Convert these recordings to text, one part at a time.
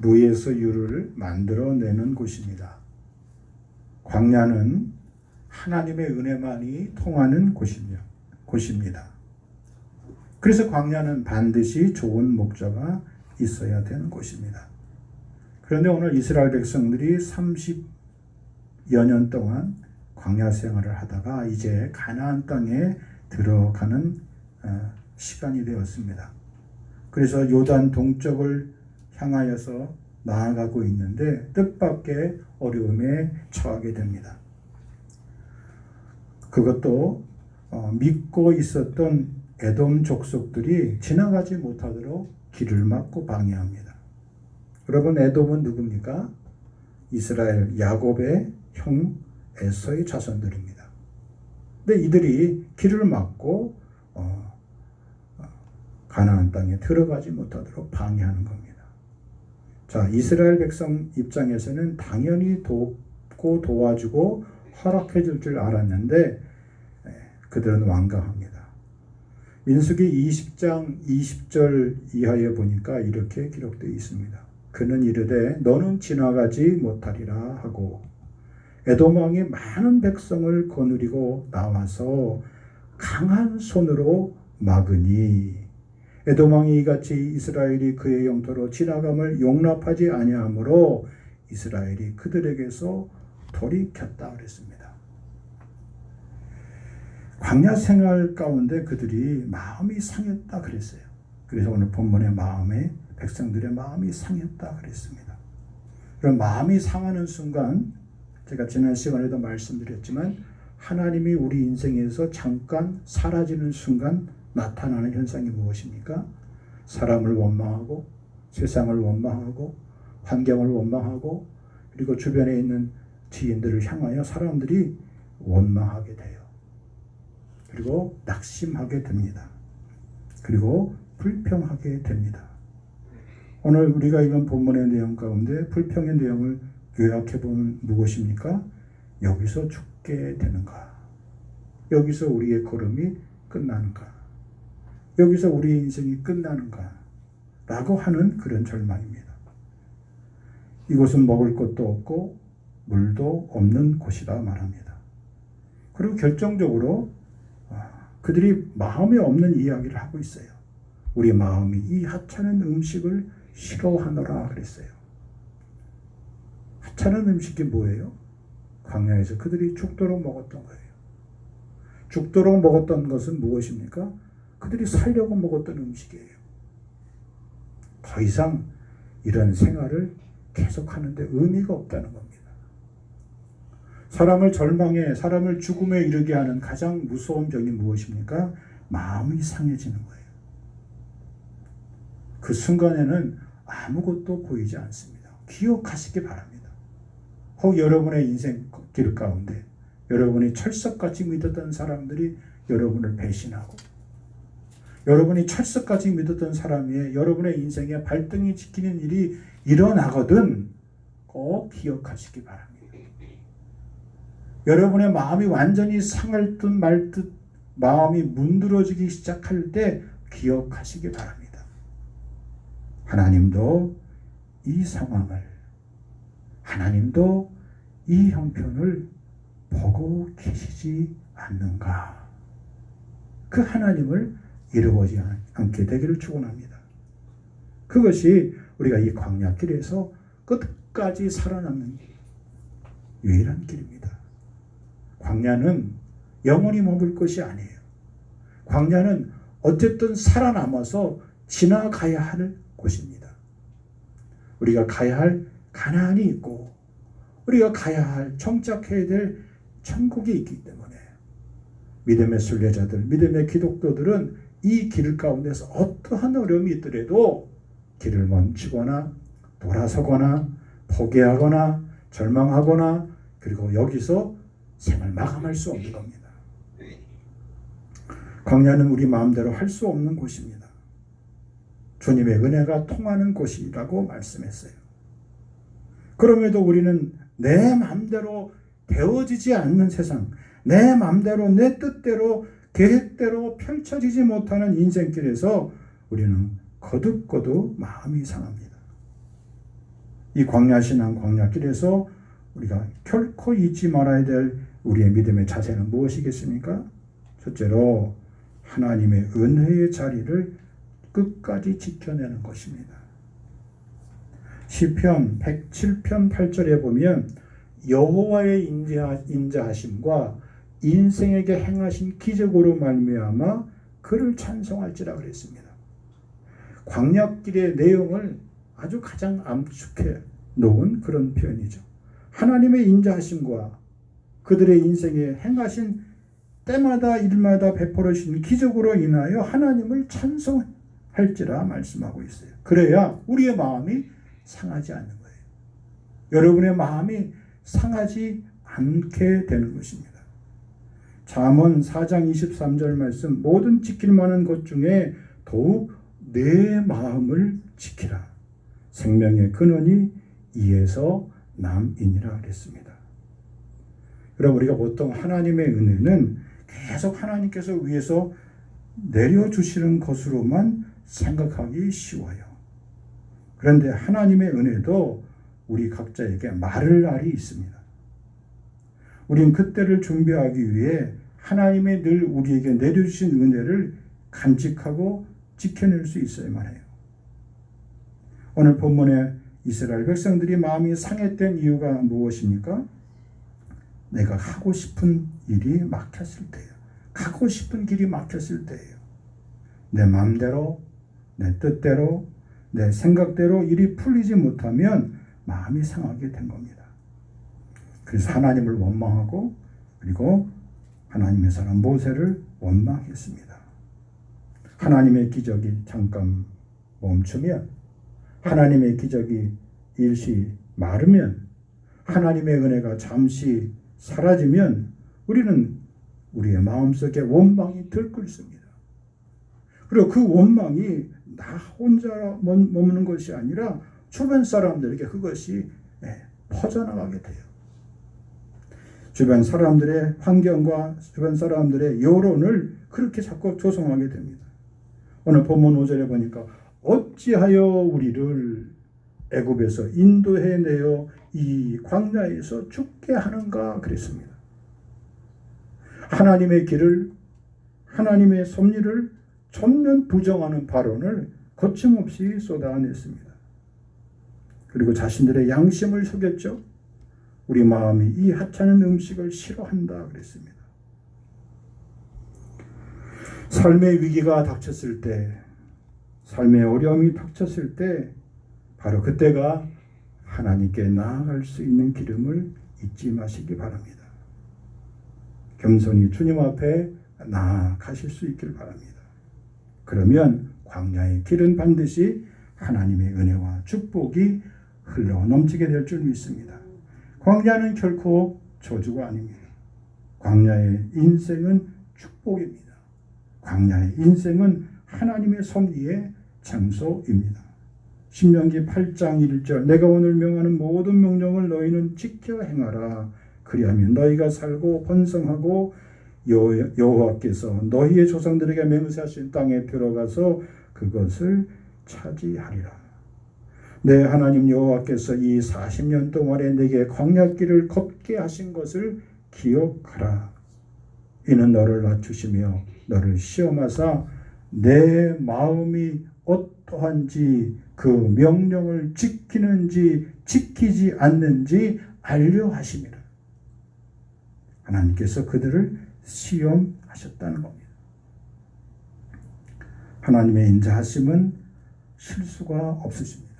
무에서 유를 만들어내는 곳입니다. 광야는 하나님의 은혜만이 통하는 곳입니다. 그래서 광야는 반드시 좋은 목자가 있어야 되는 곳입니다. 그런데 오늘 이스라엘 백성들이 30여 년 동안 광야 생활을 하다가 이제 가나안 땅에 들어가는 시간이 되었습니다. 그래서 요단 동쪽을 향하여서 나아가고 있는데 뜻밖의 어려움에 처하게 됩니다. 그것도 믿고 있었던 에돔 족속들이 지나가지 못하도록 길을 막고 방해합니다. 여러분, 에돔은 누굽니까? 이스라엘 야곱의 형 에서의 자손들입니다. 근데 이들이 길을 막고 가나안 땅에 들어가지 못하도록 방해하는 겁니다. 자, 이스라엘 백성 입장에서는 당연히 돕고 도와주고 허락해 줄 줄 알았는데 그들은 완강합니다. 민수기 20장 20절 이하에 보니까 이렇게 기록되어 있습니다. 그는 이르되 너는 지나가지 못하리라 하고 에돔 왕이 많은 백성을 거느리고 나와서 강한 손으로 막으니 에돔 왕이 이같이 이스라엘이 그의 영토로 지나감을 용납하지 아니하므로 이스라엘이 그들에게서 돌이켰다 그랬습니다. 광야 생활 가운데 그들이 마음이 상했다 그랬어요. 그래서 오늘 본문의 백성들의 마음이 상했다 그랬습니다. 그럼 마음이 상하는 순간, 제가 지난 시간에도 말씀드렸지만 하나님이 우리 인생에서 잠깐 사라지는 순간 나타나는 현상이 무엇입니까? 사람을 원망하고 세상을 원망하고 환경을 원망하고 그리고 주변에 있는 지인들을 향하여 사람들이 원망하게 돼요. 그리고 낙심하게 됩니다. 그리고 불평하게 됩니다. 오늘 우리가 읽은 본문의 내용 가운데 불평의 내용을 요약해 보면 무엇입니까? 여기서 죽게 되는가? 여기서 우리의 걸음이 끝나는가? 여기서 우리의 인생이 끝나는가? 라고 하는 그런 절망입니다. 이곳은 먹을 것도 없고 물도 없는 곳이다 말합니다. 그리고 결정적으로 그들이 마음에 없는 이야기를 하고 있어요. 우리 마음이 이 하찮은 음식을 싫어하노라 그랬어요. 하찮은 음식이 뭐예요? 광야에서 그들이 죽도록 먹었던 거예요. 죽도록 먹었던 것은 무엇입니까? 그들이 살려고 먹었던 음식이에요. 더 이상 이런 생활을 계속하는데 의미가 없다는 겁니다. 사람을 절망에, 사람을 죽음에 이르게 하는 가장 무서운 병이 무엇입니까? 마음이 상해지는 거예요. 그 순간에는 아무것도 보이지 않습니다. 기억하시기 바랍니다. 혹 여러분의 인생 길 가운데 여러분이 철석같이 믿었던 사람들이 여러분을 배신하고 여러분이 철석같이 믿었던 사람이 여러분의 인생에 발등이 찍히는 일이 일어나거든 꼭 기억하시기 바랍니다. 여러분의 마음이 완전히 상할 듯 말 듯 마음이 문드러지기 시작할 때 기억하시기 바랍니다. 하나님도 이 상황을, 하나님도 이 형편을 보고 계시지 않는가? 그 하나님을 잃어버리지 않게 되기를 축원합니다. 그것이 우리가 이 광야길에서 끝까지 살아남는 유일한 길입니다. 광야는 영원히 머물 것이 아니에요. 광야는 어쨌든 살아남아서 지나가야 할 곳입니다. 우리가 가야 할 가나안이 있고 우리가 가야 할 정착해야 될 천국이 있기 때문에 믿음의 순례자들, 믿음의 기독교들은 이 길 가운데서 어떠한 어려움이 있더라도 길을 멈추거나 돌아서거나 포기하거나 절망하거나 그리고 여기서 생을 마감할 수 없는 겁니다. 광야는 우리 마음대로 할 수 없는 곳입니다. 주님의 은혜가 통하는 곳이라고 말씀했어요. 그럼에도 우리는 내 마음대로 되어지지 않는 세상, 내 마음대로 내 뜻대로 계획대로 펼쳐지지 못하는 인생길에서 우리는 거듭거듭 마음이 상합니다. 이 광야신앙 광야길에서 우리가 결코 잊지 말아야 될 우리의 믿음의 자세는 무엇이겠습니까? 첫째로 하나님의 은혜의 자리를 끝까지 지켜내는 것입니다. 시편 107편 8절에 보면 여호와의 인자하심과 인생에게 행하신 기적으로 말미암아 그를 찬송할지라 그랬습니다. 광야길의 내용을 아주 가장 암축해 놓은 그런 표현이죠. 하나님의 인자하심과 그들의 인생에 행하신 때마다 일마다 베풀어 주신 기적으로 인하여 하나님을 찬송할지라 말씀하고 있어요. 그래야 우리의 마음이 상하지 않는 거예요. 여러분의 마음이 상하지 않게 되는 것입니다. 잠언 4장 23절 말씀, 모든 지킬 만한 것 중에 더욱 내 마음을 지키라. 생명의 근원이 이에서 남이니라 그랬습니다. 여러분, 우리가 보통 하나님의 은혜는 계속 하나님께서 위에서 내려주시는 것으로만 생각하기 쉬워요. 그런데 하나님의 은혜도 우리 각자에게 마를 날이 있습니다. 우린 그때를 준비하기 위해 하나님의 늘 우리에게 내려주신 은혜를 간직하고 지켜낼 수 있어야만 해요. 오늘 본문에 이스라엘 백성들이 마음이 상했던 이유가 무엇입니까? 내가 하고 싶은 일이 막혔을 때예요. 가고 싶은 길이 막혔을 때예요. 내 마음대로, 내 뜻대로, 내 생각대로 일이 풀리지 못하면 마음이 상하게 된 겁니다. 그래서 하나님을 원망하고 그리고 하나님의 사람 모세를 원망했습니다. 하나님의 기적이 잠깐 멈추면, 하나님의 기적이 일시 마르면, 하나님의 은혜가 잠시 사라지면 우리는 우리의 마음속에 원망이 들끓습니다. 그리고 그 원망이 나 혼자 머무는 것이 아니라 주변 사람들에게 그것이 퍼져나가게 돼요. 주변 사람들의 환경과 주변 사람들의 여론을 그렇게 자꾸 조성하게 됩니다. 오늘 본문 5절에 보니까 어찌하여 우리를 애굽에서 인도해내어 이 광야에서 죽게 하는가 그랬습니다. 하나님의 길을, 하나님의 섭리를 전면 부정하는 발언을 거침없이 쏟아냈습니다. 그리고 자신들의 양심을 속였죠. 우리 마음이 이 하찮은 음식을 싫어한다 그랬습니다. 삶의 위기가 닥쳤을 때, 삶의 어려움이 닥쳤을 때 바로 그때가 하나님께 나아갈 수 있는 기름을 잊지 마시기 바랍니다. 겸손히 주님 앞에 나아가실 수 있길 바랍니다. 그러면 광야의 길은 반드시 하나님의 은혜와 축복이 흘러 넘치게 될 줄 믿습니다. 광야는 결코 저주가 아닙니다. 광야의 인생은 축복입니다. 광야의 인생은 하나님의 섭리의 장소입니다. 신명기 8장 1절, 내가 오늘 명하는 모든 명령을 너희는 지켜 행하라. 그리하면 너희가 살고 번성하고 여호와께서 너희의 조상들에게 맹세하신 땅에 들어가서 그것을 차지하리라. 내 하나님 여호와께서 이 40년 동안에 내게 광야길을 걷게 하신 것을 기억하라. 이는 너를 낮추시며 너를 시험하사 내 마음이 어떠한지 그 명령을 지키는지 지키지 않는지 알려 하심이라. 하나님께서 그들을 시험하셨다는 겁니다. 하나님의 인자하심은 실수가 없으십니다.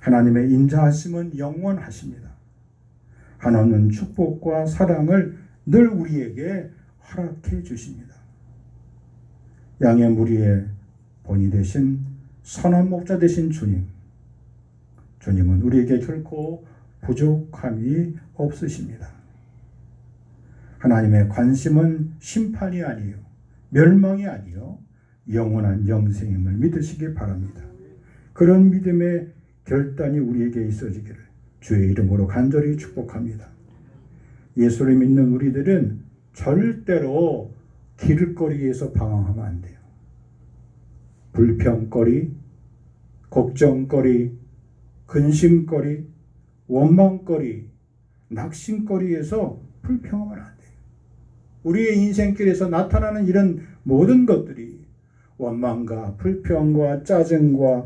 하나님의 인자하심은 영원하십니다. 하나님은 축복과 사랑을 늘 우리에게 허락해 주십니다. 양의 무리의 본이 되신 선한 목자 되신 주님, 주님은 우리에게 결코 부족함이 없으십니다. 하나님의 관심은 심판이 아니요 멸망이 아니요 영원한 영생임을 믿으시기 바랍니다. 그런 믿음의 결단이 우리에게 있어지기를 주의 이름으로 간절히 축복합니다. 예수를 믿는 우리들은 절대로 길거리에서 방황하면 안 돼요. 불평거리, 걱정거리, 근심거리, 원망거리, 낙심거리에서 불평하면 안 돼요. 우리의 인생길에서 나타나는 이런 모든 것들이 원망과 불평과 짜증과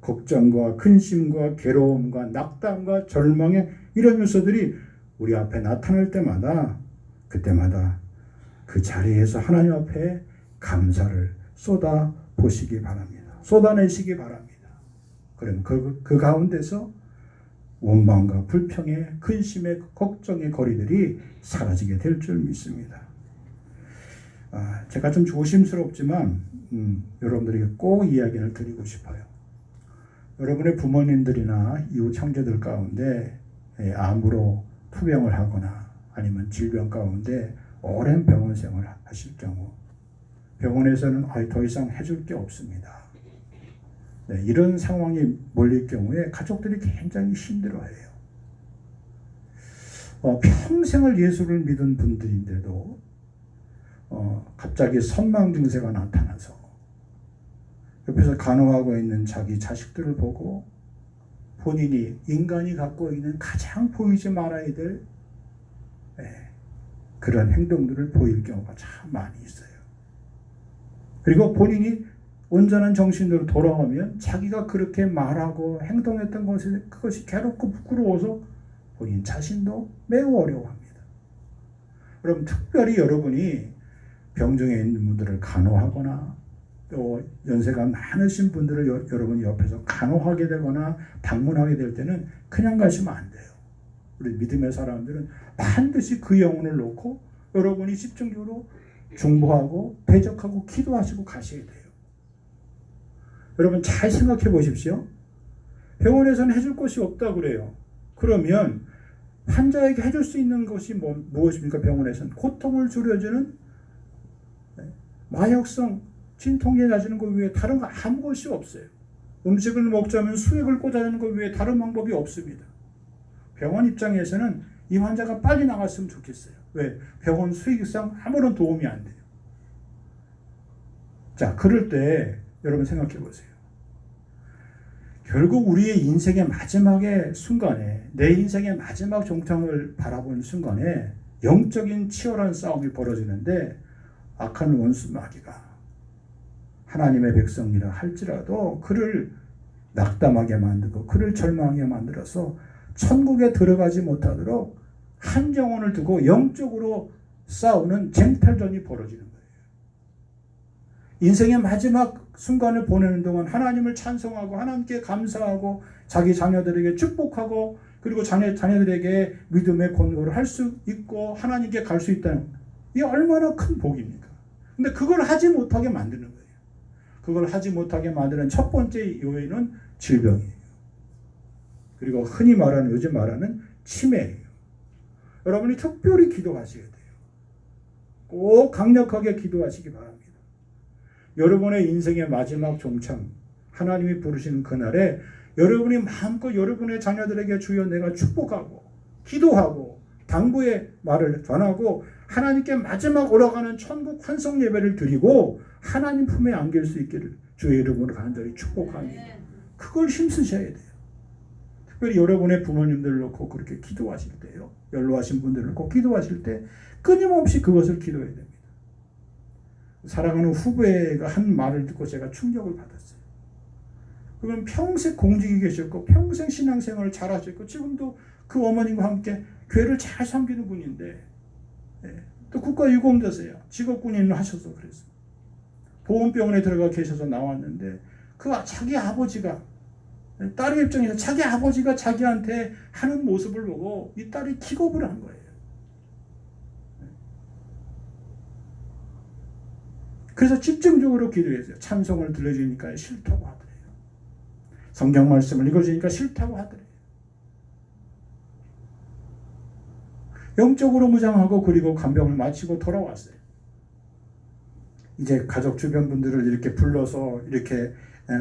걱정과 근심과 괴로움과 낙담과 절망의 이런 요소들이 우리 앞에 나타날 때마다 그때마다 그 자리에서 하나님 앞에 감사를 쏟아 보시기 바랍니다. 쏟아내시기 바랍니다. 그럼 그 가운데서 원망과 불평의 근심의 걱정의 거리들이 사라지게 될 줄 믿습니다. 제가 좀 조심스럽지만 여러분들에게 꼭 이야기를 드리고 싶어요. 여러분의 부모님들이나 이웃 형제들 가운데 암으로 투병을 하거나 아니면 질병 가운데 오랜 병원 생활을 하실 경우 병원에서는 더 이상 해줄 게 없습니다. 이런 상황이 몰릴 경우에 가족들이 굉장히 힘들어해요. 평생을 예수를 믿은 분들인데도 갑자기 선망 증세가 나타나서 옆에서 간호하고 있는 자기 자식들을 보고 본인이 인간이 갖고 있는 가장 보이지 말아야 될 그런 행동들을 보일 경우가 참 많이 있어요. 그리고 본인이 온전한 정신으로 돌아오면 자기가 그렇게 말하고 행동했던 그것이 괴롭고 부끄러워서 본인 자신도 매우 어려워합니다. 그럼 특별히 여러분이 병중에 있는 분들을 간호하거나 또 연세가 많으신 분들을 여러분이 옆에서 간호하게 되거나 방문하게 될 때는 그냥 가시면 안 돼요. 우리 믿음의 사람들은 반드시 그 영혼을 놓고 여러분이 집중적으로 중보하고 대적하고 기도하시고 가셔야 돼요. 여러분 잘 생각해 보십시오. 병원에서는 해줄 것이 없다고 그래요. 그러면 환자에게 해줄 수 있는 것이 무엇입니까? 병원에서는 고통을 줄여주는 마약성 진통제 놔주는 것 외에 다른 거 아무것이 없어요. 음식을 먹자면 수액을 꽂아주는 것 외에 다른 방법이 없습니다. 병원 입장에서는 이 환자가 빨리 나갔으면 좋겠어요. 왜? 병원 수익상 아무런 도움이 안 돼요. 자, 그럴 때 여러분 생각해 보세요. 결국 우리의 인생의 마지막의 순간에 내 인생의 마지막 종착을 바라보는 순간에 영적인 치열한 싸움이 벌어지는데 악한 원수 마귀가 하나님의 백성이라 할지라도 그를 낙담하게 만들고 그를 절망하게 만들어서 천국에 들어가지 못하도록 한 영혼을 두고 영적으로 싸우는 쟁탈전이 벌어지는 거예요. 인생의 마지막 순간을 보내는 동안 하나님을 찬송하고 하나님께 감사하고 자기 자녀들에게 축복하고 그리고 자녀들에게 믿음의 권고를 할 수 있고 하나님께 갈 수 있다는 이게 얼마나 큰 복입니까? 근데 그걸 하지 못하게 만드는 거예요. 그걸 하지 못하게 만드는 첫 번째 요인은 질병이에요. 그리고 흔히 말하는 요즘 말하는 치매예요. 여러분이 특별히 기도하셔야 돼요. 꼭 강력하게 기도하시기 바랍니다. 여러분의 인생의 마지막 종착 하나님이 부르시는 그날에 여러분이 마음껏 여러분의 자녀들에게 주여 내가 축복하고 기도하고 당부의 말을 전하고 하나님께 마지막 올라가는 천국 환송 예배를 드리고 하나님 품에 안길 수 있기를 주의 이름으로 간절히 축복합니다. 그걸 힘쓰셔야 돼요. 특별히 여러분의 부모님들을 놓고 그렇게 기도하실 때요. 연로하신 분들을 놓고 기도하실 때 끊임없이 그것을 기도해야 됩니다. 사랑하는 후배가 한 말을 듣고 제가 충격을 받았어요. 그러면 평생 공직이 계셨고 평생 신앙생활을 잘 하셨고 지금도 그 어머님과 함께 교회를 잘 섬기는 분인데 또 국가유공자세요. 직업군인을 하셔서 그랬어요. 보훈병원에 들어가 계셔서 나왔는데 그 자기 아버지가 딸의 입장에서 자기 아버지가 자기한테 하는 모습을 보고 이 딸이 기겁을 한 거예요. 그래서 집중적으로 기도했어요. 찬송을 들려주니까 싫다고 하더래요. 성경 말씀을 읽어주니까 싫다고 하더래요. 영적으로 무장하고 그리고 간병을 마치고 돌아왔어요. 이제 가족 주변 분들을 이렇게 불러서 이렇게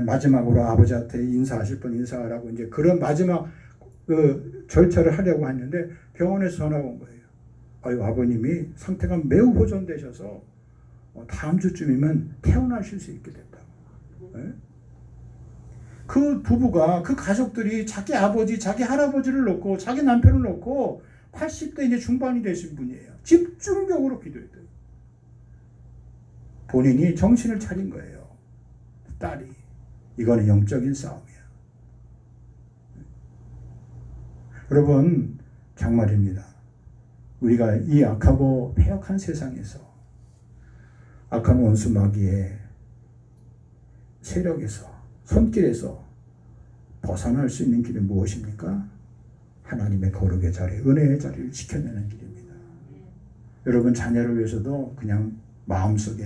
마지막으로 아버지한테 인사하실 분 인사하라고 이제 그런 마지막 그 절차를 하려고 했는데 병원에서 전화가 온 거예요. 아유, 아버님이 상태가 매우 호전되셔서 다음 주쯤이면 퇴원하실 수 있게 됐다고. 네? 그 부부가, 그 가족들이 자기 아버지, 자기 할아버지를 놓고 자기 남편을 놓고 80대 이제 중반이 되신 분이에요. 집중적으로 기도했대요. 본인이 정신을 차린 거예요. 딸이. 이거는 영적인 싸움이야. 여러분, 정말입니다. 우리가 이 악하고 폐역한 세상에서, 악한 원수 마귀의 세력에서, 손길에서 벗어날 수 있는 길이 무엇입니까? 하나님의 거룩의 자리, 은혜의 자리를 지켜내는 길입니다. 여러분 자녀를 위해서도 그냥 마음속에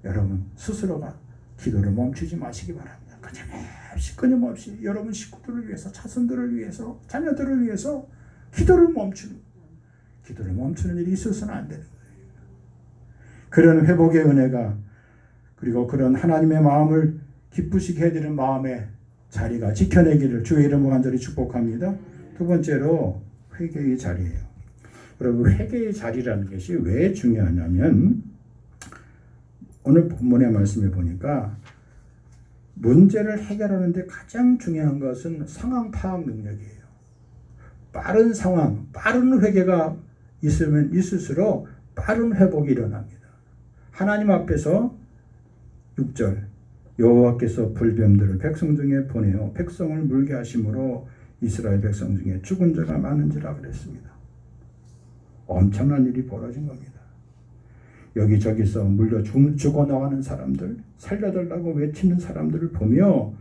여러분 스스로가 기도를 멈추지 마시기 바랍니다. 끊임없이 여러분 식구들을 위해서, 자손들을 위해서, 자녀들을 위해서 기도를 멈추는 일이 있어서는 안 되는 거예요. 그런 회복의 은혜가, 그리고 그런 하나님의 마음을 기쁘시게 해드리는 마음의 자리가 지켜내기를 주의 이름으로 간절히 축복합니다. 두 번째로 회개의 자리예요. 여러분, 회개의 자리라는 것이 왜 중요하냐면, 오늘 본문의 말씀을 보니까 문제를 해결하는데 가장 중요한 것은 상황 파악 능력이에요. 빠른 상황, 빠른 회개가 있으면 있을수록 빠른 회복이 일어납니다. 하나님 앞에서 6절, 여호와께서 불뱀들을 백성 중에 보내어 백성을 물게 하심으로 이스라엘 백성 중에 죽은 자가 많은지라 그랬습니다. 엄청난 일이 벌어진 겁니다. 여기저기서 물려 죽어나가는 사람들, 살려달라고 외치는 사람들을 보며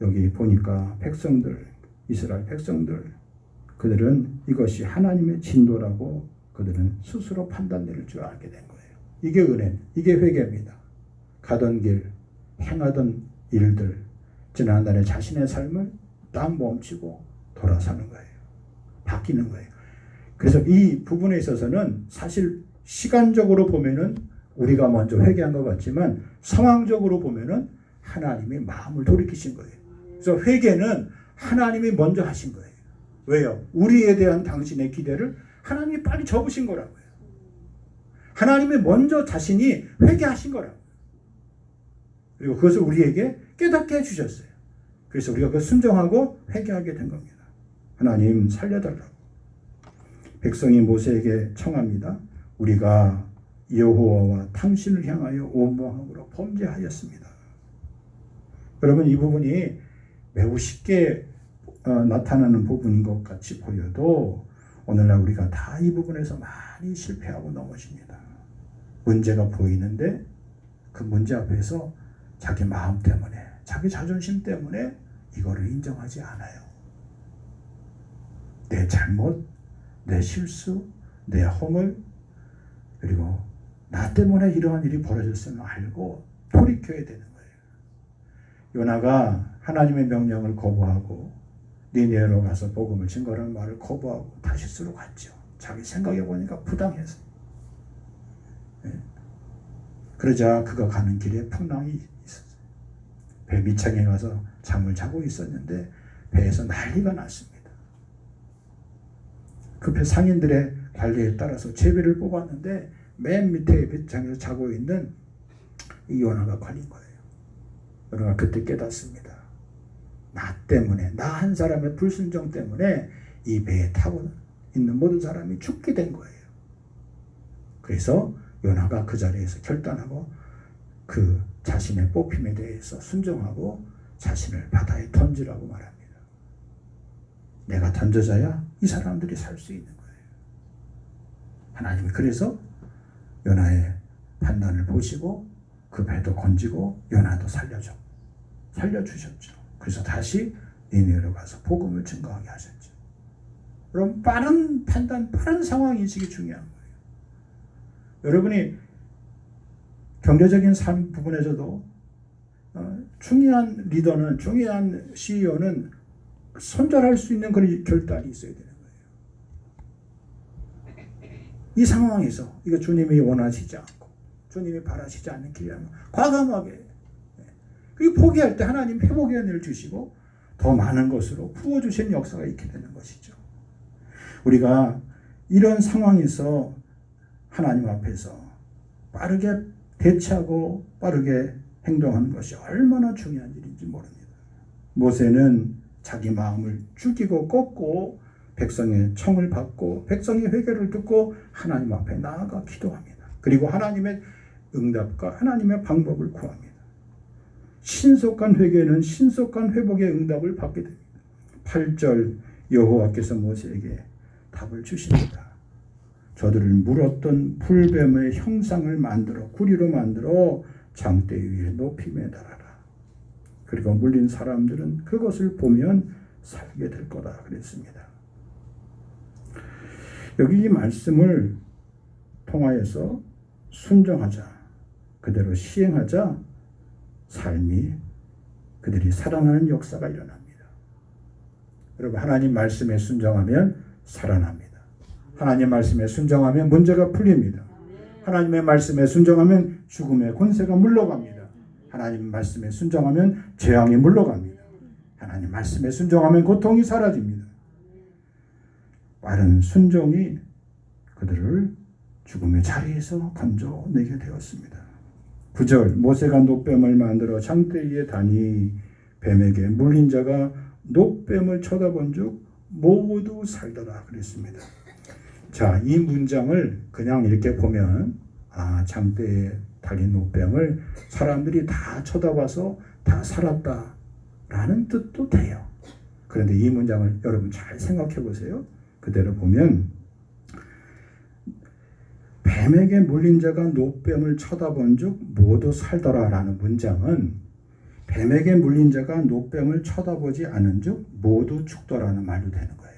여기 보니까 백성들, 이스라엘 백성들, 그들은 이것이 하나님의 진노라고 그들은 스스로 판단 내릴 줄 알게 된 거예요. 이게 은혜, 이게 회개입니다. 가던 길, 행하던 일들, 지난날의 자신의 삶을 딱 멈추고 돌아서는 거예요. 바뀌는 거예요. 그래서 이 부분에 있어서는 사실 시간적으로 보면은 우리가 먼저 회개한 것 같지만 상황적으로 보면은 하나님이 마음을 돌이키신 거예요. 그래서 회개는 하나님이 먼저 하신 거예요. 왜요? 우리에 대한 당신의 기대를 하나님이 빨리 접으신 거라고요. 하나님이 먼저 자신이 회개하신 거라고요. 그리고 그것을 우리에게 깨닫게 해주셨어요. 그래서 우리가 그 순종하고 회개하게 된 겁니다. 하나님 살려달라고. 백성이 모세에게 청합니다. 우리가 여호와와 당신을 향하여 온모함으로 범죄하였습니다. 여러분, 이 부분이 매우 쉽게 나타나는 부분인 것 같이 보여도 오늘날 우리가 다 이 부분에서 많이 실패하고 넘어집니다. 문제가 보이는데 그 문제 앞에서 자기 마음 때문에, 자기 자존심 때문에 이거를 인정하지 않아요. 내 잘못, 내 실수, 내 허물, 그리고 나 때문에 이러한 일이 벌어졌음을 알고 돌이켜야 되는 거예요. 요나가 하나님의 명령을 거부하고 니느웨로 가서 복음을 증거하는 말을 거부하고 다시스로 갔죠. 자기 생각해 보니까 부당해서. 그러자 그가 가는 길에 풍랑이 있었어요. 배 밑창에 가서 잠을 자고 있었는데 배에서 난리가 났습니다. 그 배 상인들의 관리에 따라서 제비를 뽑았는데 맨 밑에 배창에서 자고 있는 이 요나가 걸린 거예요. 요나가 그때 깨닫습니다. 나 때문에, 나 한 사람의 불순종 때문에 이 배에 타고 있는 모든 사람이 죽게 된 거예요. 그래서 요나가 그 자리에서 결단하고 그 자신의 뽑힘에 대해서 순종하고 자신을 바다에 던지라고 말합니다. 내가 던져져야 이 사람들이 살 수 있는 거예요. 하나님이 그래서 요나의 판단을 보시고 그 배도 건지고 요나도 살려주셨죠. 그래서 다시 니느웨로 가서 복음을 증거하게 하셨죠. 그럼 빠른 판단, 빠른 상황 인식이 중요한 거예요. 여러분이 경제적인 삶 부분에서도 중요한 리더는, 중요한 CEO는 손절할 수 있는 그런 결단이 있어야 되는 거예요. 이 상황에서 이거 주님이 원하시지 않고 주님이 바라시지 않는 길이라면 과감하게, 그리고 포기할 때 하나님 회복의 은혜를 주시고 더 많은 것으로 부어주시는 역사가 있게 되는 것이죠. 우리가 이런 상황에서 하나님 앞에서 빠르게 대처하고 빠르게 행동하는 것이 얼마나 중요한 일인지 모릅니다. 모세는 자기 마음을 죽이고 꺾고 백성의 청을 받고 백성의 회개를 듣고 하나님 앞에 나아가 기도합니다. 그리고 하나님의 응답과 하나님의 방법을 구합니다. 신속한 회개는 신속한 회복의 응답을 받게 됩니다. 8절 여호와께서 모세에게 답을 주십니다. 저들을 물었던 불뱀의 형상을 만들어 구리로 만들어 장대 위에 높이 매달아라. 그리고 물린 사람들은 그것을 보면 살게 될 거다 그랬습니다. 여기 이 말씀을 통하여서 순종하자, 그대로 시행하자 삶이 그들이 살아나는 역사가 일어납니다. 여러분, 하나님 말씀에 순종하면 살아납니다. 하나님 말씀에 순종하면 문제가 풀립니다. 하나님의 말씀에 순종하면 죽음의 권세가 물러갑니다. 하나님 말씀에 순종하면 재앙이 물러갑니다. 하나님 말씀에 순종하면 고통이 사라집니다. 빠른 순종이 그들을 죽음의 자리에서 건져내게 되었습니다. 9절 모세가 노뱀을 만들어 장대 위에 다니 뱀에게 물린 자가 노뱀을 쳐다본 즉 모두 살더라 그랬습니다. 자, 이 문장을 그냥 이렇게 보면 장대에 달린 노뱀을 사람들이 다 쳐다봐서 다 살았다라는 뜻도 돼요. 그런데 이 문장을 여러분 잘 생각해 보세요. 그대로 보면 뱀에게 물린 자가 노뱀을 쳐다본 즉 모두 살더라라는 문장은 뱀에게 물린 자가 노뱀을 쳐다보지 않은 즉 모두 죽더라는 말도 되는 거예요.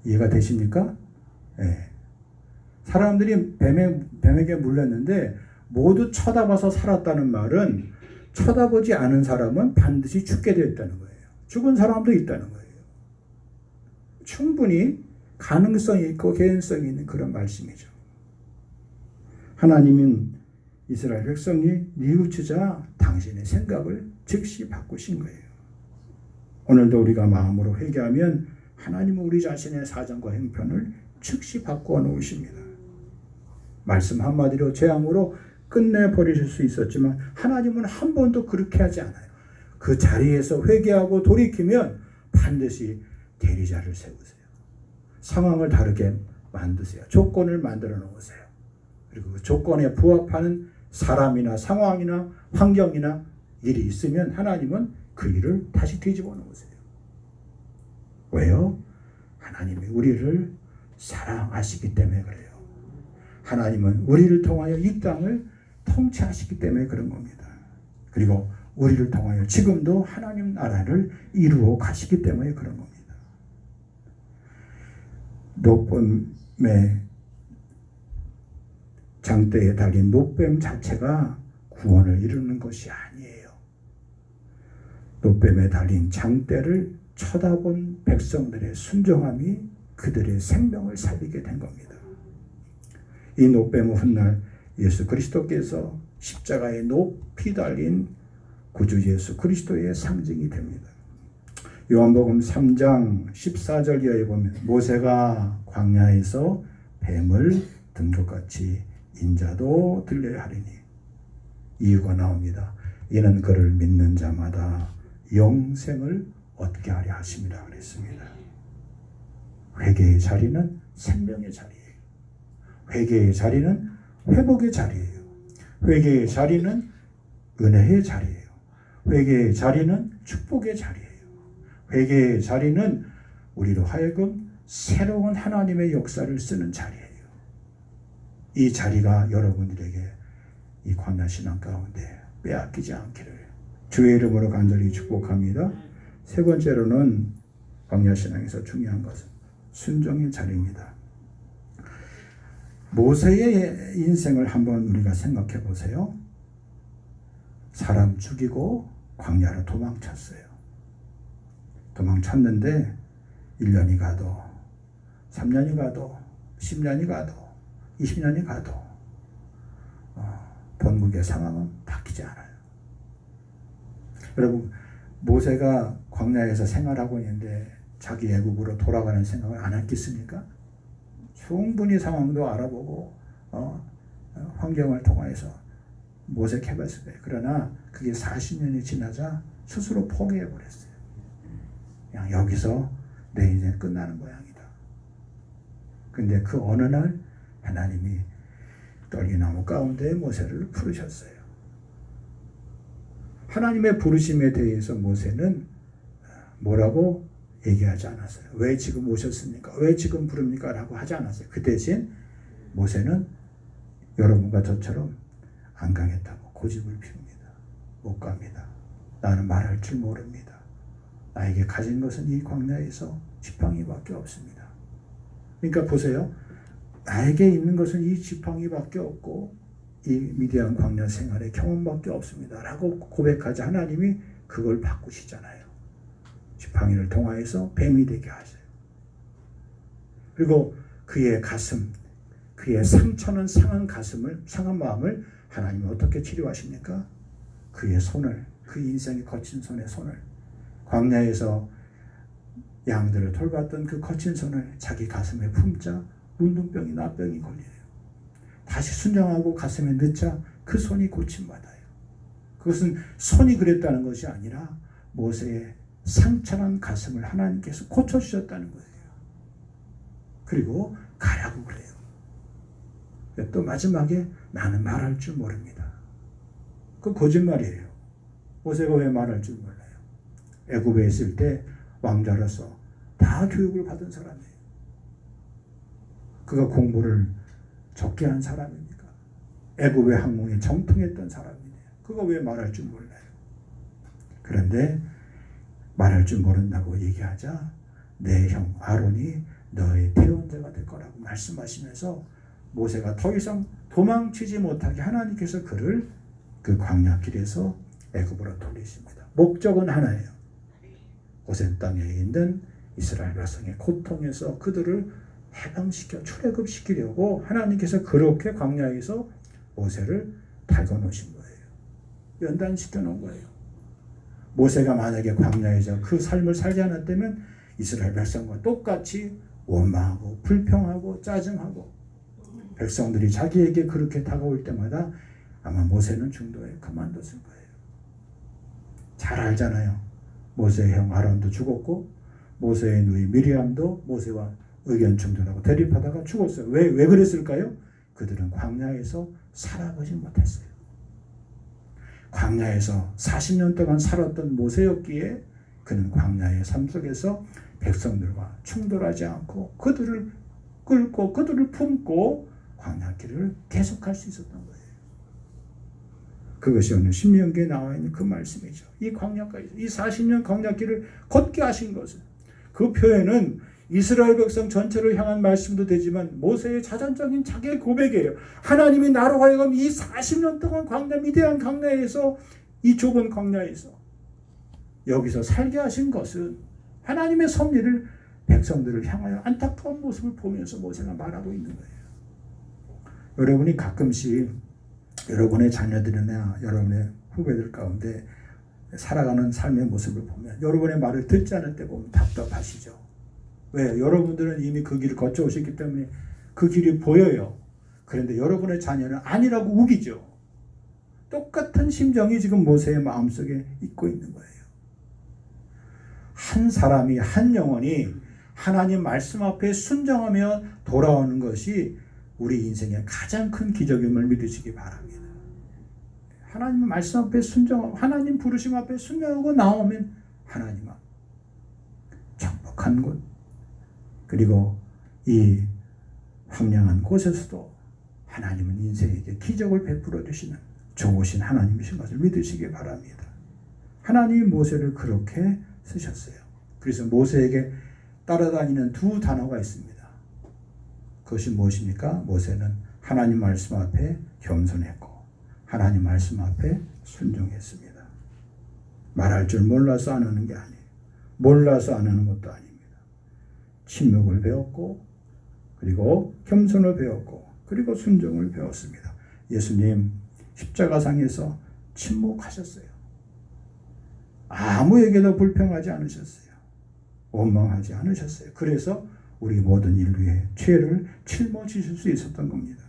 이해가 되십니까? 네. 사람들이 뱀에게 물렸는데 모두 쳐다봐서 살았다는 말은 쳐다보지 않은 사람은 반드시 죽게 되었다는 거예요. 죽은 사람도 있다는 거예요. 충분히 가능성이 있고 개연성이 있는 그런 말씀이죠. 하나님은 이스라엘 백성이 뉘우치자 당신의 생각을 즉시 바꾸신 거예요. 오늘도 우리가 마음으로 회개하면 하나님은 우리 자신의 사정과 형편을 즉시 바꾸어 놓으십니다. 말씀 한마디로 재앙으로 끝내버리실 수 있었지만 하나님은 한 번도 그렇게 하지 않아요. 그 자리에서 회개하고 돌이키면 반드시 대리자를 세우세요. 상황을 다르게 만드세요. 조건을 만들어 놓으세요. 그리고 그 조건에 부합하는 사람이나 상황이나 환경이나 일이 있으면 하나님은 그 일을 다시 뒤집어 놓으세요. 왜요? 하나님이 우리를 사랑하시기 때문에 그래요. 하나님은 우리를 통하여 이 땅을 통치하시기 때문에 그런 겁니다. 그리고 우리를 통하여 지금도 하나님 나라를 이루어 가시기 때문에 그런 겁니다. 노뱀의 장대에 달린 노뱀 자체가 구원을 이루는 것이 아니에요. 노뱀에 달린 장대를 쳐다본 백성들의 순종함이 그들의 생명을 살리게 된 겁니다. 이 노뱀은 훗날 예수 그리스도께서 십자가에 높이 달린 구주 예수 그리스도의 상징이 됩니다. 요한복음 3장 14절 이하에 보면 모세가 광야에서 뱀을 든 것 같이 인자도 들려야 하리니 이유가 나옵니다. 이는 그를 믿는 자마다 영생을 얻게 하려 하심이라 그랬습니다. 회개의 자리는 생명의 자리예요. 회개의 자리는 회복의 자리예요. 회개의 자리는 은혜의 자리예요. 회개의 자리는 축복의 자리예요. 회개의 자리는 우리로 하여금 새로운 하나님의 역사를 쓰는 자리예요. 이 자리가 여러분들에게 이 광야신앙 가운데 빼앗기지 않기를 주의 이름으로 간절히 축복합니다. 세 번째로는 광야신앙에서 중요한 것은 순종의 자리입니다. 모세의 인생을 한번 우리가 생각해 보세요. 사람 죽이고 광야로 도망쳤어요. 도망쳤는데 1년이 가도 3년이 가도 10년이 가도 20년이 가도 본국의 상황은 바뀌지 않아요. 여러분, 모세가 광야에서 생활하고 있는데 자기 애국으로 돌아가는 생각을 안 했겠습니까? 충분히 상황도 알아보고 환경을 통해서 모색해봤을 거예요. 그러나 그게 40년이 지나자 스스로 포기해 버렸어요. 그냥 여기서 내 인생 끝나는 모양이다. 근데 그 어느 날 하나님이 떨기나무 가운데 모세를 부르셨어요. 하나님의 부르심에 대해서 모세는 뭐라고 얘기하지 않았어요. 왜 지금 오셨습니까? 왜 지금 부릅니까? 라고 하지 않았어요. 그 대신 모세는 여러분과 저처럼 안 가겠다고 고집을 피웁니다. 못 갑니다. 나는 말할 줄 모릅니다. 나에게 가진 것은 이 광야에서 지팡이밖에 없습니다. 그러니까 보세요. 나에게 있는 것은 이 지팡이밖에 없고 이 미디안 광야 생활의 경험밖에 없습니다. 라고 고백하자 하나님이 그걸 바꾸시잖아요. 지팡이를 통하여서 뱀이 되게 하세요. 그리고 그의 가슴, 그의 상처는 상한 가슴을, 상한 마음을 하나님이 어떻게 치료하십니까? 그의 손을, 그 인생의 거친 손의 손을, 광야에서 양들을 돌봤던 그 거친 손을 자기 가슴에 품자 문둥병이 나병이 걸려요. 다시 순정하고 가슴에 넣자 그 손이 고침받아요. 그것은 손이 그랬다는 것이 아니라 모세의 상처난 가슴을 하나님께서 고쳐주셨다는 거예요. 그리고 가라고 그래요. 또 마지막에 나는 말할 줄 모릅니다. 그 거짓말이에요. 모세가 왜 말할 줄 몰라요? 애굽에 있을 때 왕자로서 다 교육을 받은 사람이에요. 그가 공부를 적게 한 사람입니까? 애굽의 학문에 정통했던 사람이에요. 그가 왜 말할 줄 몰라요? 그런데 말할 줄 모른다고 얘기하자 내 형 아론이 너의 태원자가 될 거라고 말씀하시면서 모세가 더 이상 도망치지 못하게 하나님께서 그를 그 광야길에서 애굽으로 돌리십니다. 목적은 하나예요. 고센 땅에 있는 이스라엘 백성의 고통에서 그들을 해방시켜 출애굽시키려고 하나님께서 그렇게 광야에서 모세를 달궈 놓으신 거예요. 연단시켜 놓은 거예요. 모세가 만약에 광야에서 그 삶을 살지 않았다면 이스라엘 백성과 똑같이 원망하고 불평하고 짜증하고 백성들이 자기에게 그렇게 다가올 때마다 아마 모세는 중도에 그만뒀을 거예요. 잘 알잖아요. 모세의 형 아론도 죽었고 모세의 누이 미리암도 모세와 의견 충돌하고 대립하다가 죽었어요. 왜 그랬을까요? 그들은 광야에서 살아보지 못했어요. 광야에서 40년 동안 살았던 모세였기에 그는 광야의 삶 속에서 백성들과 충돌하지 않고 그들을 끌고 그들을 품고 광야길을 계속할 수 있었던 거예요. 그것이 오늘 신명기에 나와 있는 그 말씀이죠. 이 광야까지, 이 40년 광야길을 걷게 하신 것은 그 표현은 이스라엘 백성 전체를 향한 말씀도 되지만 모세의 자전적인 자기의 고백이에요. 하나님이 나로 하여금 이 40년 동안 광야 미대한 광야에서 이 좁은 광야에서 여기서 살게 하신 것은 하나님의 섭리를 백성들을 향하여 안타까운 모습을 보면서 모세가 말하고 있는 거예요. 여러분이 가끔씩 여러분의 자녀들이나 여러분의 후배들 가운데 살아가는 삶의 모습을 보면 여러분의 말을 듣지 않을 때 보면 답답하시죠. 왜? 여러분들은 이미 그 길을 거쳐오셨기 때문에 그 길이 보여요. 그런데 여러분의 자녀는 아니라고 우기죠. 똑같은 심정이 지금 모세의 마음속에 있고 있는 거예요. 한 사람이, 한 영혼이 하나님 말씀 앞에 순종하며 돌아오는 것이 우리 인생의 가장 큰 기적임을 믿으시기 바랍니다. 하나님 말씀 앞에 순종하고 하나님 부르심 앞에 순종하고 나오면 하나님 앞 정복한 곳 그리고 이 황량한 곳에서도 하나님은 인생에게 기적을 베풀어 주시는 좋으신 하나님이신 것을 믿으시기 바랍니다. 하나님이 모세를 그렇게 쓰셨어요. 그래서 모세에게 따라다니는 두 단어가 있습니다. 그것이 무엇입니까? 모세는 하나님 말씀 앞에 겸손했고 하나님 말씀 앞에 순종했습니다. 말할 줄 몰라서 안 하는 게 아니에요. 몰라서 안 하는 것도 아닙니다. 침묵을 배웠고 그리고 겸손을 배웠고 그리고 순종을 배웠습니다. 예수님 십자가상에서 침묵하셨어요. 아무에게도 불평하지 않으셨어요. 원망하지 않으셨어요. 그래서 우리 모든 인류의 죄를 짊어지실 수 있었던 겁니다.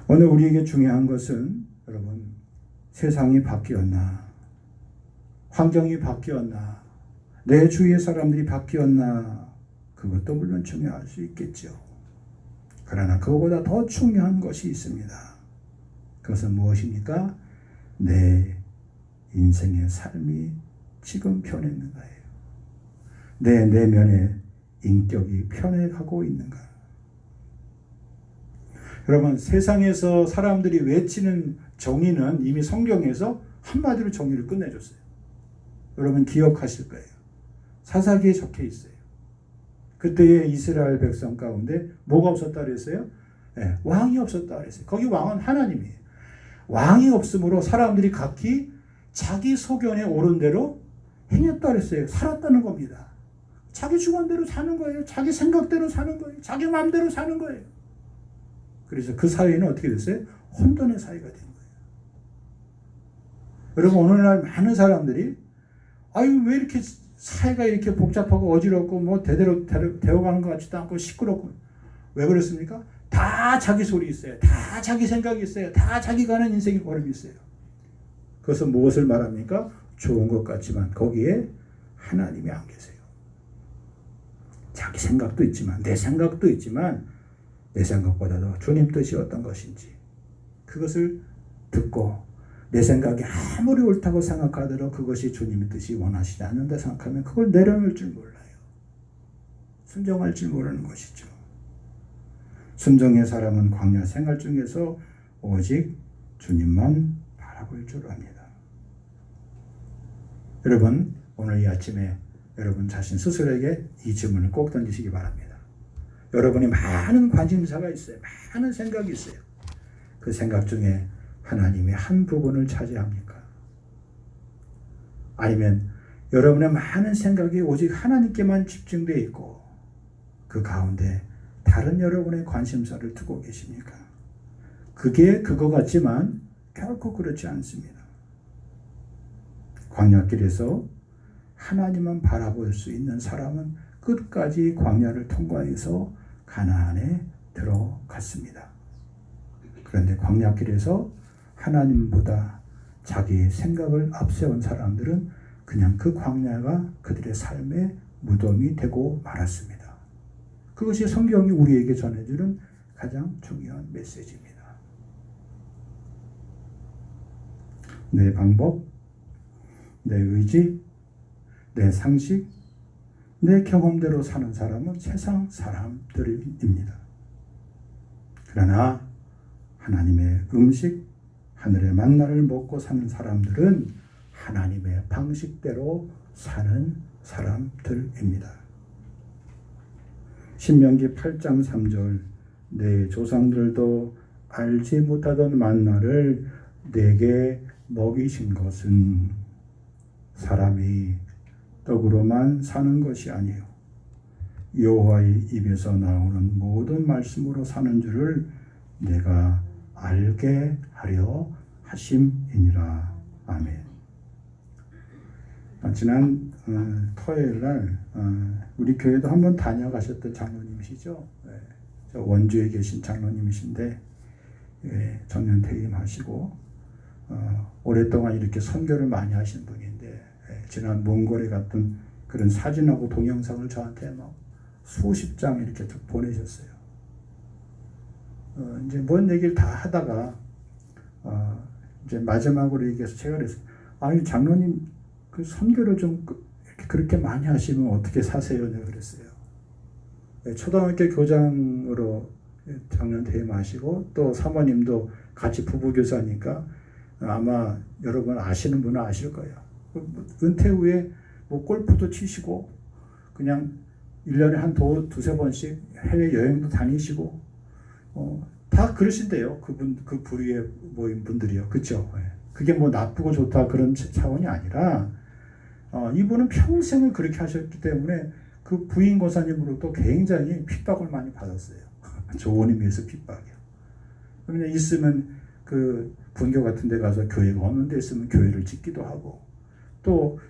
오늘 우리에게 중요한 것은 여러분 세상이 바뀌었나 환경이 바뀌었나? 내 주위의 사람들이 바뀌었나? 그것도 물론 중요할 수 있겠죠. 그러나 그거보다 더 중요한 것이 있습니다. 그것은 무엇입니까? 내 인생의 삶이 지금 변했는가예요. 내 내면의 인격이 변해가고 있는가? 여러분, 세상에서 사람들이 외치는 정의는 이미 성경에서 한마디로 정의를 끝내줬어요. 여러분 기억하실 거예요. 사사기에 적혀 있어요. 그때의 이스라엘 백성 가운데 뭐가 없었다 그랬어요? 네, 왕이 없었다 그랬어요. 거기 왕은 하나님이에요. 왕이 없으므로 사람들이 각기 자기 소견에 옳은 대로 행했다 그랬어요. 살았다는 겁니다. 자기 주관대로 사는 거예요. 자기 생각대로 사는 거예요. 자기 마음대로 사는 거예요. 그래서 그 사회는 어떻게 됐어요? 혼돈의 사회가 된 거예요. 여러분, 오늘날 많은 사람들이 아유 왜 이렇게 사회가 이렇게 복잡하고 어지럽고 뭐 대대로 되어가는 것 같지도 않고 시끄럽고, 왜 그렇습니까? 다 자기 소리 있어요. 다 자기 생각이 있어요. 다 자기 가는 인생의 걸음이 있어요. 그것은 무엇을 말합니까? 좋은 것 같지만 거기에 하나님이 안 계세요. 자기 생각도 있지만, 내 생각도 있지만, 내 생각보다도 주님 뜻이 어떤 것인지 그것을 듣고, 내 생각이 아무리 옳다고 생각하더라도 그것이 주님의 뜻이 원하시지 않는다 생각하면 그걸 내려놓을 줄 몰라요. 순종할 줄 모르는 것이죠. 순종의 사람은 광야 생활 중에서 오직 주님만 바라볼 줄 압니다. 여러분, 오늘 이 아침에 여러분 자신 스스로에게 이 질문을 꼭 던지시기 바랍니다. 여러분이 많은 관심사가 있어요. 많은 생각이 있어요. 그 생각 중에 하나님의 한 부분을 차지합니까? 아니면 여러분의 많은 생각이 오직 하나님께만 집중되어 있고 그 가운데 다른 여러분의 관심사를 두고 계십니까? 그게 그거 같지만 결코 그렇지 않습니다. 광야길에서 하나님만 바라볼 수 있는 사람은 끝까지 광야를 통과해서 가나안에 들어갔습니다. 그런데 광야길에서 하나님보다 자기의 생각을 앞세운 사람들은 그냥 그 광야가 그들의 삶의 무덤이 되고 말았습니다. 그것이 성경이 우리에게 전해주는 가장 중요한 메시지입니다. 내 방법, 내 의지, 내 상식, 내 경험대로 사는 사람은 세상 사람들입니다. 그러나 하나님의 음식, 하늘의 만나를 먹고 사는 사람들은 하나님의 방식대로 사는 사람들입니다. 신명기 8장 3절, 내 조상들도 알지 못하던 만나를 내게 먹이신 것은 사람이 떡으로만 사는 것이 아니요 여호와의 입에서 나오는 모든 말씀으로 사는 줄을 내가 알게 하려 하심이니라. 아멘. 지난 토요일 날 우리 교회도 한번 다녀가셨던 장로님이시죠. 저 원주에 계신 장로님이신데 정년 퇴임하시고 오랫동안 이렇게 선교를 많이 하신 분인데 지난 몽골에 갔던 그런 사진하고 동영상을 저한테 막 수십 장 이렇게 보내셨어요. 이제 뭔 얘기를 다 하다가 이제 마지막으로 얘기해서 제가 그랬어요. 아니 장로님 그 선교를 좀 이렇게 그렇게 많이 하시면 어떻게 사세요? 내가 그랬어요. 초등학교 교장으로 작년 퇴임하시고 또 사모님도 같이 부부교사니까 아마 여러분 아시는 분은 아실 거예요. 은퇴 후에 뭐 골프도 치시고 그냥 1년에 한 두세 번씩 해외여행도 다니시고 다 그러신대요. 그 부류에 모인 분들이요. 그렇죠? 그게 뭐 나쁘고 좋다 그런 차원이 아니라 이분은 평생을 그렇게 하셨기 때문에 그 부인 고사님으로부터 굉장히 핍박을 많이 받았어요. 좋은 의미에서 핍박이요. 그러면 있으면 그 분교 같은 데 가서 교회가 없는 데 있으면 교회를 짓기도 하고 또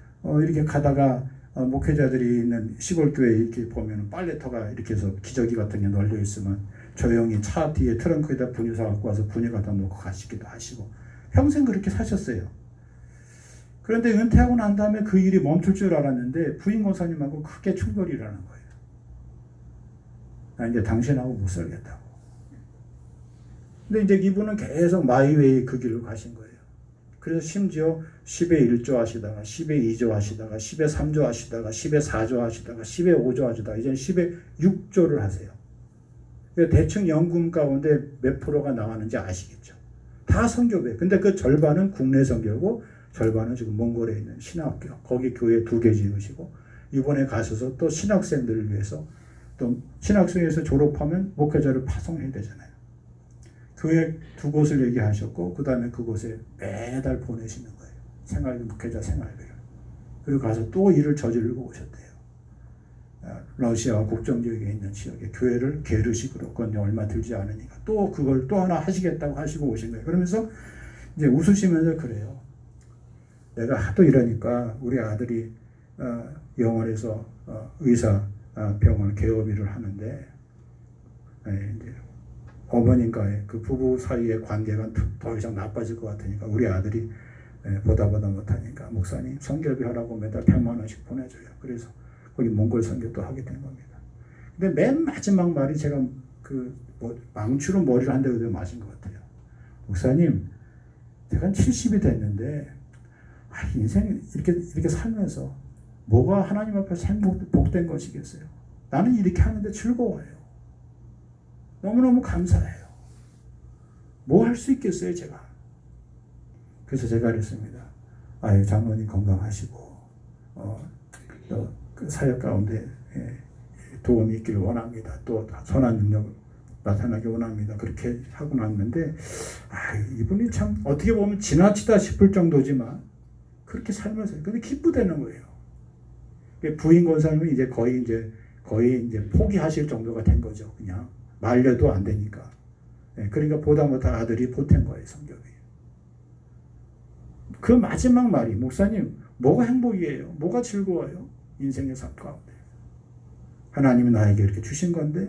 이렇게 가다가 목회자들이 있는 시골 교회 이렇게 보면 빨래터가 이렇게 해서 기저귀 같은 게 널려 있으면 조용히 차 뒤에 트렁크에다 분유 사 갖고 와서 분유 갖다 놓고 가시기도 하시고 평생 그렇게 사셨어요. 그런데 은퇴하고 난 다음에 그 일이 멈출 줄 알았는데 부인 권사님하고 크게 충돌이 일어나는 거예요. 나 이제 당신하고 못 살겠다고. 근데 이제 이분은 계속 마이웨이 그 길로 가신 거예요. 그래서 심지어 10에 1조 하시다가 10에 2조 하시다가 10에 3조 하시다가 10에 4조 하시다가 10에 5조 하시다가 이제 10에 6조를 하세요. 대충 연금 가운데 몇 프로가 나가는지 아시겠죠? 다 선교회. 근데 그 절반은 국내 선교고 절반은 지금 몽골에 있는 신학교. 거기 교회 2개 지으시고 이번에 가셔서 또 신학생들을 위해서 또 신학생에서 졸업하면 목회자를 파송해야 되잖아요. 교회 2곳을 얘기하셨고 그 다음에 그곳에 매달 보내시는 거예요. 생활비, 목회자 생활비를. 그리고 가서 또 일을 저지르고 오셨대요. 러시아 국정지역에 있는 지역에 교회를 게르식으로, 그건 얼마 들지 않으니까 또 그걸 또 하나 하시겠다고 하시고 오신 거예요. 그러면서 이제 웃으시면서 그래요. 내가 하도 이러니까 우리 아들이 영월에서 의사 병원 개업 일을 하는데 이제 어머님과의 그 부부 사이의 관계가 더 이상 나빠질 것 같으니까 우리 아들이 보다 못하니까 목사님 선교비 하라고 매달 100만 원씩 보내줘요. 그래서 거기 몽골 선교도 하게 된 겁니다. 근데 맨 마지막 말이 제가 망치로 머리를 한 대 맞은 것 같아요. 목사님, 제가 70이 됐는데 인생 이렇게 살면서 뭐가 하나님 앞에서 복된 것이겠어요? 나는 이렇게 하는데 즐거워요. 너무너무 감사해요. 뭐 할 수 있겠어요, 제가? 그래서 제가 그랬습니다. 장로님 건강하시고 또 그 사역 가운데 도움이 있기를 원합니다. 또 선한 능력을 나타나기 원합니다. 그렇게 하고 났는데 이분이 참 어떻게 보면 지나치다 싶을 정도지만 그렇게 살면서 근데 기쁘다는 거예요. 부인 권사님은 이제 거의 포기하실 정도가 된 거죠. 그냥 말려도 안 되니까. 그러니까 보다 못한 아들이 보탠 거예요, 성경이. 그 마지막 말이 목사님 뭐가 행복이에요? 뭐가 즐거워요? 인생의 삶 가운데 하나님이 나에게 이렇게 주신 건데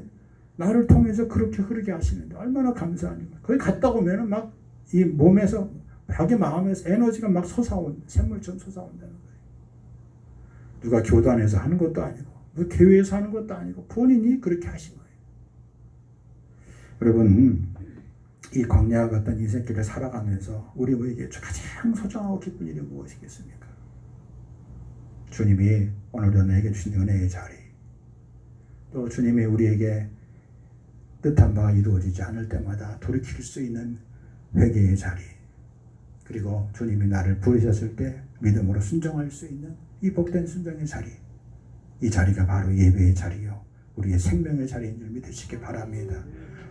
나를 통해서 그렇게 흐르게 하시는데 얼마나 감사하니까. 거기 갔다 오면은 막 이 몸에서 자기 마음에서 에너지가 막 샘물처럼 솟아온다는 거예요. 누가 교단에서 하는 것도 아니고 교회에서 하는 것도 아니고 본인이 그렇게 하신 거예요. 여러분, 이 광야와 같은 인생길을 살아가면서 우리에게 가장 소중하고 기쁜 일이 무엇이겠습니까? 주님이 오늘도 내게 주신 은혜의 자리, 또 주님이 우리에게 뜻한 바가 이루어지지 않을 때마다 돌이킬 수 있는 회개의 자리, 그리고 주님이 나를 부르셨을 때 믿음으로 순종할 수 있는 이 복된 순종의 자리, 이 자리가 바로 예배의 자리요, 우리의 생명의 자리인 줄 믿으시기 바랍니다.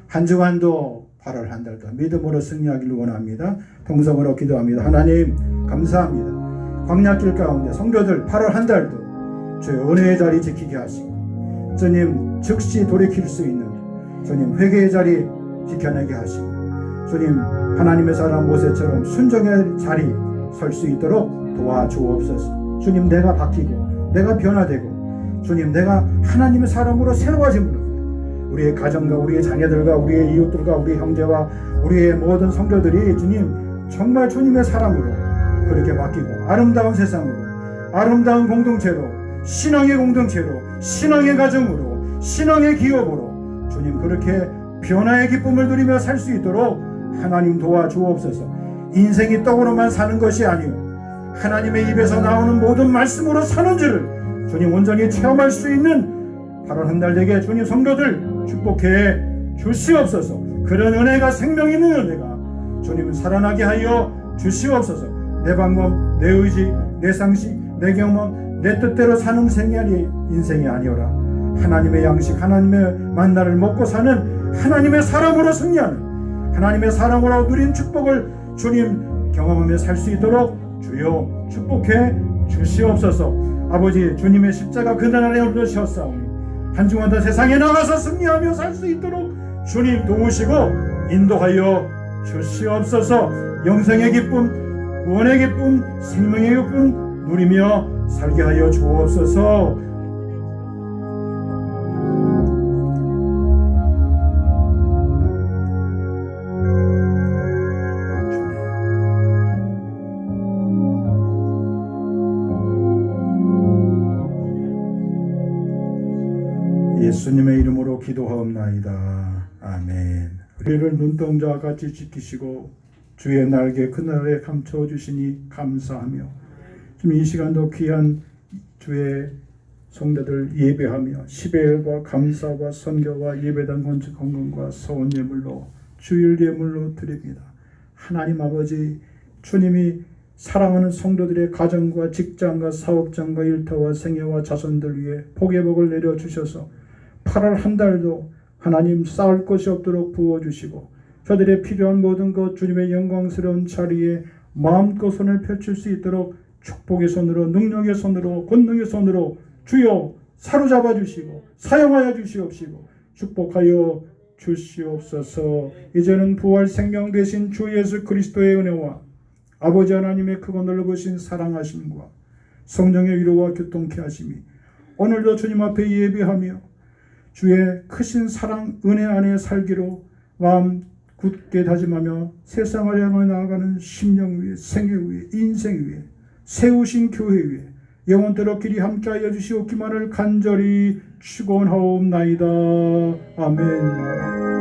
한 주간도 8월 한 달도 믿음으로 승리하기를 원합니다. 동성으로 기도합니다. 하나님 감사합니다. 광야길 가운데 성도들 8월 한 달도 주의 은혜의 자리 지키게 하시고 주님 즉시 돌이킬 수 있는 주님 회개의 자리 지켜내게 하시고 주님 하나님의 사람 모세처럼 순종의 자리 설 수 있도록 도와주옵소서. 주님 내가 바뀌고 내가 변화되고 주님 내가 하나님의 사람으로 새로워짐으로 우리의 가정과 우리의 자녀들과 우리의 이웃들과 우리의 형제와 우리의 모든 성도들이 주님 정말 주님의 사람으로 그렇게 바뀌고 아름다운 세상으로 아름다운 공동체로 신앙의 공동체로 신앙의 가정으로 신앙의 기업으로 주님 그렇게 변화의 기쁨을 누리며 살 수 있도록 하나님 도와주옵소서. 인생이 떡으로만 사는 것이 아니오 하나님의 입에서 나오는 모든 말씀으로 사는 줄을 주님 온전히 체험할 수 있는 8월 한 달 되게 주님 성도들 축복해 주시옵소서. 그런 은혜가 생명 있는 은혜가 주님 살아나게 하여 주시옵소서. 내 방법, 내 의지, 내 상식, 내 경험, 내 뜻대로 사는 인생이 아니오라. 하나님의 양식, 하나님의 만나를 먹고 사는 하나님의 사람으로 승리하는 하나님의 사람으로 누린 축복을 주님 경험하며 살 수 있도록 주여 축복해 주시옵소서. 아버지 주님의 십자가 그날에 얻으셨사오니 한 주간 더 세상에 나가서 승리하며 살 수 있도록 주님 도우시고 인도하여 주시옵소서. 영생의 기쁨, 구원의 기쁨, 생명의 기쁨 누리며 살게 하여 주옵소서. 예수님의 이름으로 기도하옵나이다. 아멘. 우리를 눈동자와 같이 지키시고 주의 날개 그날에 감춰 주시니 감사하며, 지금 이 시간도 귀한 주의 성도들 예배하며 10일과 감사와 선교와 예배당 건축 헌금과 서원 예물로 주일 예물로 드립니다. 하나님 아버지, 주님이 사랑하는 성도들의 가정과 직장과 사업장과 일터와 생애와 자손들 위해 복의 복을 내려주셔서 8월 한 달도 하나님 쌓을 것이 없도록 부어주시고, 저들의 필요한 모든 것 주님의 영광스러운 자리에 마음껏 손을 펼칠 수 있도록 축복의 손으로, 능력의 손으로, 권능의 손으로 주여 사로잡아 주시고 사용하여 주시옵시고 축복하여 주시옵소서. 이제는 부활 생명 되신 주 예수 그리스도의 은혜와 아버지 하나님의 크고 넓으신 사랑하심과 성령의 위로와 교통케 하심이 오늘도 주님 앞에 예배하며 주의 크신 사랑 은혜 안에 살기로 마음 굳게 다짐하며 세상을 향해 나아가는 심령 위에, 생애 위에, 인생 위에, 세우신 교회 위에 영원토록 길이 함께하여 주시옵기만을 간절히 축원하옵나이다. 아멘.